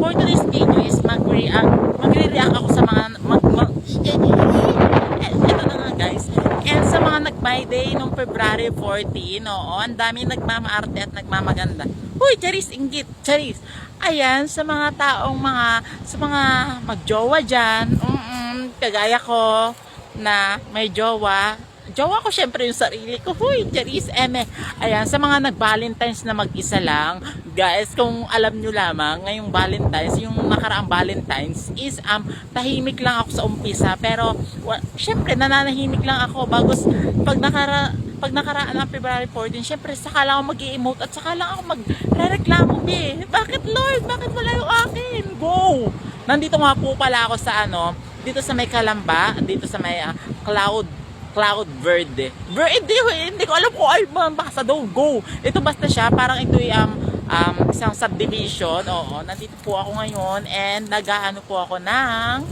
for today's video is magre-react ako sa mga eto na nga guys. And sa mga nag-my day nung February 14, oo, ang dami nagmamaarte at nagmamaganda. Uy, charis, inggit, charis. Ayan, sa mga taong sa mga magjowa dyan, kagaya ko na may jowa. Jowa ko syempre yung sarili ko. Huy, charis, eme. Ayan, sa mga nag-Valentine's na mag-isa lang, guys, kung alam nyo lamang, ngayong Valentine's, yung nakaraang Valentine's is, tahimik lang ako sa umpisa. Pero, syempre, nananahimik lang ako. Bagos, pag nakaraan ng February 14, syempre, saka lang ako mag-i-emote at saka lang ako magre-reklamo, be. Bakit, Lord? Bakit wala yung akin? Go! Nandito nga po pala ako sa dito sa may Kalamba, dito sa may Cloud Verde. Hindi ko alam kung ay basta daw. Go! Ito basta siya. Parang ito isang subdivision. Oo, nandito po ako ngayon and nag-aano po ako ng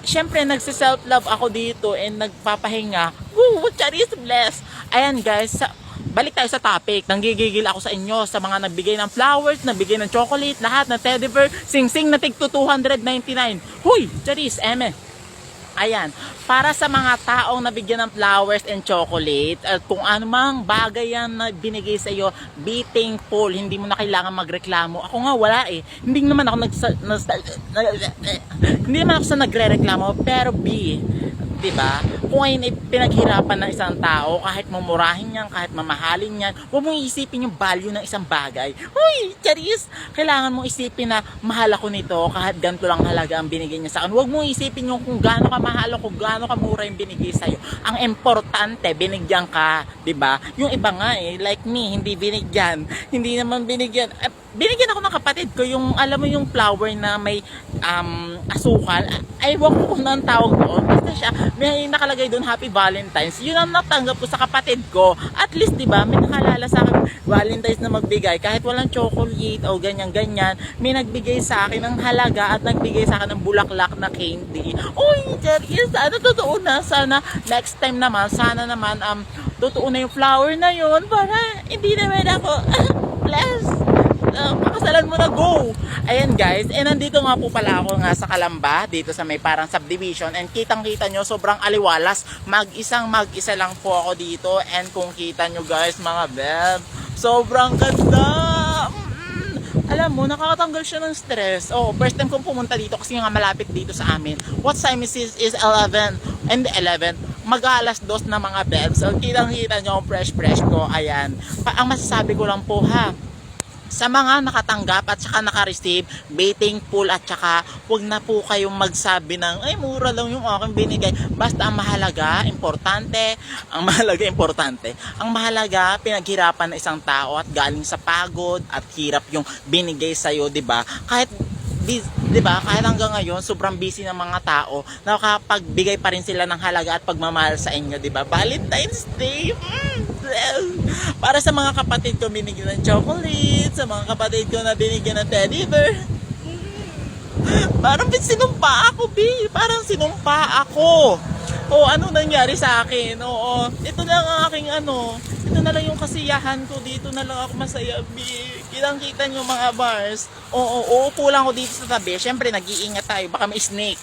syempre nagsi-self-love ako dito and nagpapahinga. Woo! Charis bless! Ayan guys, balik tayo sa topic. Nanggigigil ako sa inyo sa mga nagbigay ng flowers, nagbigay ng chocolate, lahat ng teddy bear, sing-sing na tig 299. Huy! Charis, eme. Ayan, para sa mga taong nabigyan ng flowers and chocolate at kung anumang bagay yan na binigay sa iyo, be thankful, hindi mo na kailangan magreklamo. Ako nga wala eh. Hindi naman ako sa nagrereklamo, pero be, 'di ba? Kung ayun ay pinaghirapan ng isang tao, kahit mumurahin niyan, kahit mamahalin niyan, huwag mong isipin yung value ng isang bagay. Uy, charis! Kailangan mong isipin na mahal ako nito kahit ganito lang halaga ang binigay niya sa akin. Huwag mong isipin yung kung gaano ka mahal o kung gaano ka mura yung binigay sa iyo. Ang importante, binigyan ka, 'di ba? Yung iba nga like me, hindi binigyan. Hindi naman binigyan. Binigyan ako ng kapatid ko yung alam mo yung flower na may asukal. Ay, wag ko kung ang tawag doon. Basta siya, may nakalagay doon Happy Valentine's. Yun ang natanggap ko sa kapatid ko. At least, 'di ba, may nakalala sa akin Valentine's na magbigay kahit walang chocolate o ganyan-ganyan. May nagbigay sa akin ng halaga at nagbigay sa akin ng bulaklak na candy. Uy, serious, sana totoo na. Sana next time naman, sana naman totoo na yung flower na yun para hindi naman ako bless. Pakasalan mo na, go! Ayan guys, nandito nga po pala ako nga sa Kalamba, dito sa may parang subdivision, and kitang-kita nyo, sobrang aliwalas, mag-isa lang po ako dito, and kung kita nyo guys, mga beb, sobrang ganda! Alam mo, nakakatanggal siya ng stress. First time kong pumunta dito kasi nga malapit dito sa amin. What time is 11 and 11? Mag-alas 2 na mga beb, so kitang-kita nyo ang fresh ko, ayan. Ang masasabi ko lang po ha, sa mga nakatanggap at saka naka-receive, be thankful at saka huwag na po kayong magsabi ng ay mura lang yung aking binigay. Basta ang mahalaga, importante. Ang mahalaga, pinaghirapan ng isang tao at galing sa pagod at hirap yung binigay sa'yo, 'di ba? Kahit 'di ba, kahit hanggang ngayon sobrang busy ng mga tao, nakapagbigay pa rin sila ng halaga at pagmamahal sa inyo, 'di ba? Valentine's Day. Para sa mga kapatid ko binigyan ng chocolate, sa mga kapatid ko na binigyan ng teddy bear. Parang sinumpa ako, B. Parang sinumpa ako. Ano nangyari sa akin? Ito lang ang aking ito na lang yung kasiyahan ko, dito na lang ako masaya, B. Kitang-kita nyo mga bars. Uupo lang ako dito sa tabi. Siyempre, nag-iingat tayo. Baka may snake.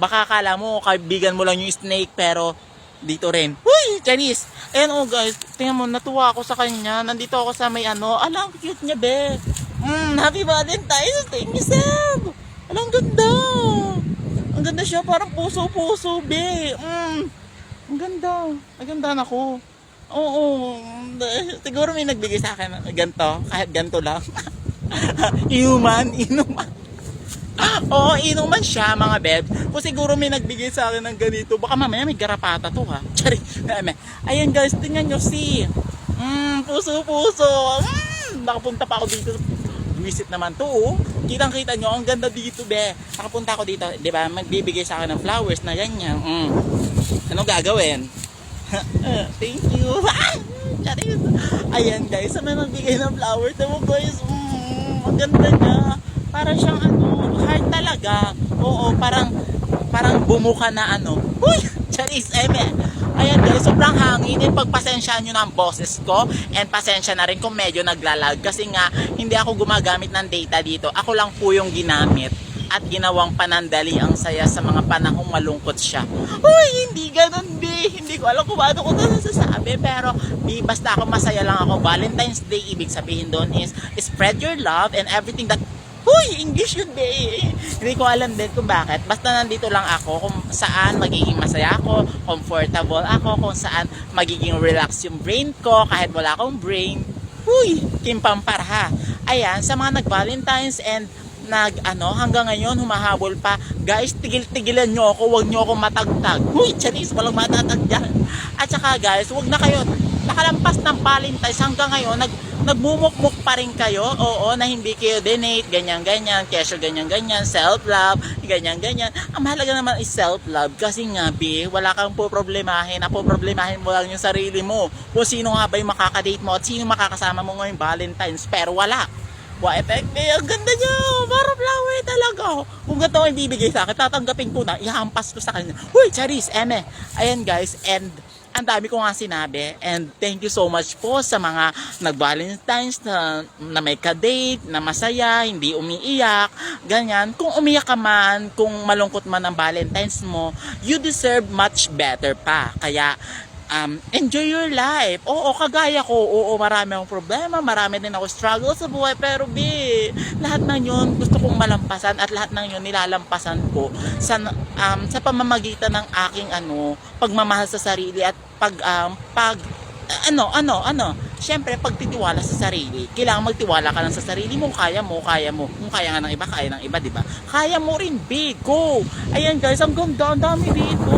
Baka akala mo, kaibigan mo lang yung snake, pero dito rin. Uy, Chinese! Ayan guys, tingnan mo, natuwa ako sa kanya. Nandito ako sa may alam, cute niya, be. Happy Valentine's, thank you, Seb. Alang ganda. Ang ganda siya, parang puso-puso, be. Ang ganda. Naganda na ako. Siguro may nagbigay sa akin ganito, kahit ganito lang. Inuman. Inuman siya, mga beb. Kung siguro may nagbigay sa akin ng ganito, baka mamaya may garapata to, ha. Sorry. Ayan guys, tingnan nyo puso-puso. Nakapunta pa ako dito. Visit naman to, Kitang-kita nyo, ang ganda dito, be. Nakapunta ako dito, di ba? Magbibigay sa akin ng flowers na ganyan. Ano gagawin? Thank you. Ayan guys, may nagbigay ng flowers. Diba guys, ang ganda niya. Parang siyang heart talaga. Parang bumuka na Uy! Charis, Ayan guys, sobrang hangin. And pagpasensyaan nyo ng boses ko. And pasensya na rin kung medyo naglalag. Kasi nga, hindi ako gumagamit ng data dito. Ako lang po yung ginamit. At ginawang panandali ang saya sa mga panahong malungkot siya. Uy, hindi ganun, B. Hindi ko alam kung paano ko ito nasasabi. Pero, B, basta ako masaya lang ako. Valentine's Day, ibig sabihin doon is spread your love and everything that... Uy, English yun, B. Hindi ko alam din kung bakit. Basta nandito lang ako kung saan magiging masaya ako, comfortable ako, kung saan magiging relax yung brain ko kahit wala akong brain. Uy, kimpamparha. Ayan, sa mga nag-Valentine's and hanggang ngayon humahabol pa, guys, tigil-tigilan nyo ako, huwag nyo ako matagtag. Uy, Charis, walang matatag dyan. At saka guys, huwag na kayo nakalampas ng Valentine's hanggang ngayon, nagmumukmuk pa rin kayo, oo, na hindi kayo donate, ganyan-ganyan, kesyo ganyan-ganyan, self-love, ganyan-ganyan. Ang mahalaga naman is self-love kasi nga, B, wala kang poproblemahin, poproblemahin mo lang yung sarili mo, kung sino nga ba yung makakadate mo at sino makakasama mo ngayong Valentine's, pero wala. Effect ang ganda niya, parang flower talaga. Kung ganito ang ibibigay sa akin, tatanggapin ko na, ihampas ko sa kanya. Huy, Charis, eme. Ayan guys, and ang dami ko nga sinabi, and thank you so much po sa mga nag-Valentine's na may ka-date, na masaya, hindi umiiyak, ganyan. Kung umiyak ka man, kung malungkot man ang Valentine's mo, you deserve much better pa. Kaya, enjoy your life. Oo, kagaya ko. Oo, marami akong problema. Marami din ako struggle sa buhay. Pero, B, lahat ng yun gusto kong malampasan at lahat ng yun nilalampasan ko sa pamamagitan ng aking pagmamahal sa sarili at Siyempre, pagtitiwala sa sarili. Kailangan magtiwala ka lang sa sarili mo. Kaya mo. Kung kaya nga ng iba, kaya ng iba, di ba? Kaya mo rin, B. Go! Ayan, guys, ang ganda. Ang dami dito.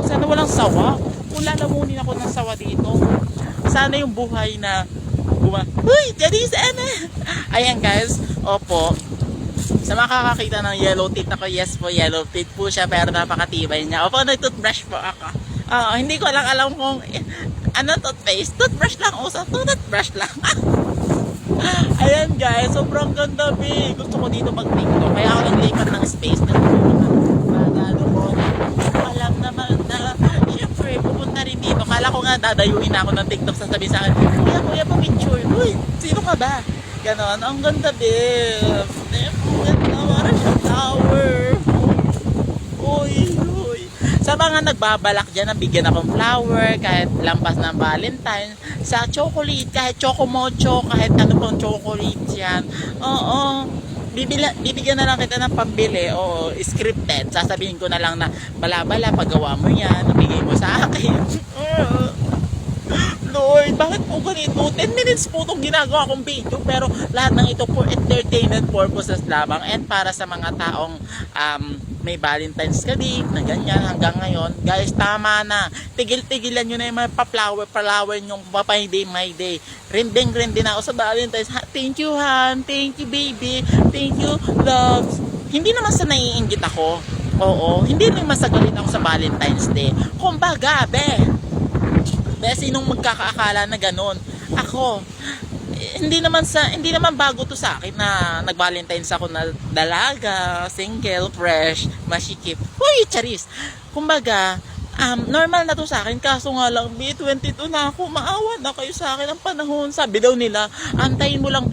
Sana walang sawa. Kung lalamunin ako ng sawa dito, sana yung buhay na Uy, Janice, ayan guys, opo, sa makakakita ng yellow teeth ako, yes po, yellow teeth po siya, pero napakatibay niya. Opo, nag-toothbrush po ako. Hindi ko lang alam kung toothbrush lang, toothbrush lang. Ayan guys, sobrang ganda, B. Gusto ko dito mag-TikTok, kaya ako naglipat ng space na alam naman na syempre pupunta rin dito. Kala ko nga dadayuin ako ng TikTok, sasabihin sa akin, kuya pa-picture. Uy, sino ka ba? Ganon, ang ganda, babe. Ang ganda, parang siyang flower. Uy. Sa mga nagbabalak dyan, nabigyan akong flower, kahit lampas ng Valentine, sa chocolate, kahit chocomocho, kahit ano pong chocolate yan. Oo. Bibigyan na lang kita ng pambili, o scripted. Sasabihin ko na lang na bala-bala, paggawa mo yan, nabigay mo sa akin. Lord, bakit po ganito? 10 minutes po itong ginagawa kong video, pero lahat ng ito for entertainment purposes lamang and para sa mga taong may Valentine's ka-date na ganyan hanggang ngayon. Guys, tama na. Tigil-tigilan nyo na yung mga pa-flower yung papay day, my day. Rinding ako sa Valentine's. Thank you, Han. Thank you, baby. Thank you, loves. Hindi naman sa naiinggit ako. Oo, hindi rin masagalit ako sa Valentine's Day. Kumbaga, sinong magkakaakala na ganun? Ako, hindi naman bago to sa akin na nag-Valentine's ako na dalaga, single, fresh, masikip. Uy, Charis! Kumbaga, normal na to sa akin, kaso nga lang, B22 na ako, maawa na kayo sa akin ang panahon. Sabi daw nila, antayin mo lang,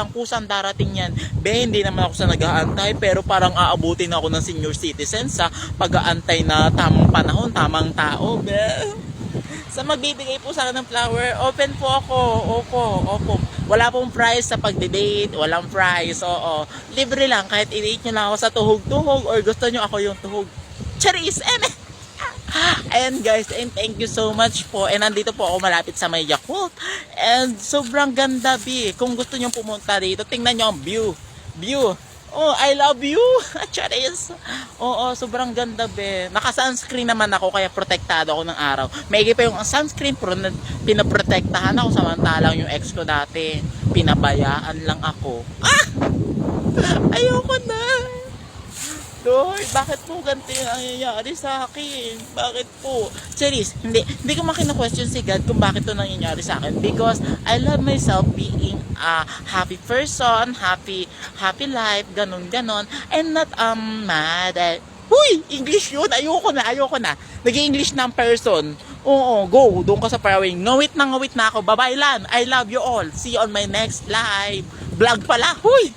kusang darating yan. Hindi naman ako sa nag-aantay, pero parang aabutin ako ng senior citizen sa pag-aantay na tamang panahon, tamang tao, Sa magbibigay po sa akin ng flower, open po ako. Opo. Wala pong price sa pagde-date, walang price, oo. Libre lang, kahit i-date nyo lang ako sa tuhog-tuhog or gusto nyo ako yung tuhog. Charis, Ayan guys, and thank you so much po. And nandito po ako malapit sa may Yakult. And sobrang ganda, B. Kung gusto nyo pumunta dito, tingnan nyo ang view. Oh, I love you. Charis. Oo, sobrang ganda, be. Naka-sunscreen naman ako, kaya protektado ako ng araw. Maigi pa yung sunscreen, pinaprotektahan ako, samantalang yung ex ko dati, pinabayaan lang ako. Ayoko na. Lord, bakit po ganito yung nangyayari sa akin? Bakit po? Charis, hindi ko makina-question si God kung bakit ito nangyayari sa akin. Because I love myself being a happy person, happy life, ganon. And not mad. Huy! English yun! Ayoko na. Nag-English ng person. Oo, go. Doon ka sa fairway. Ngawit na ako. Bye-bye lan. I love you all. See you on my next live. Vlog pala. Huy!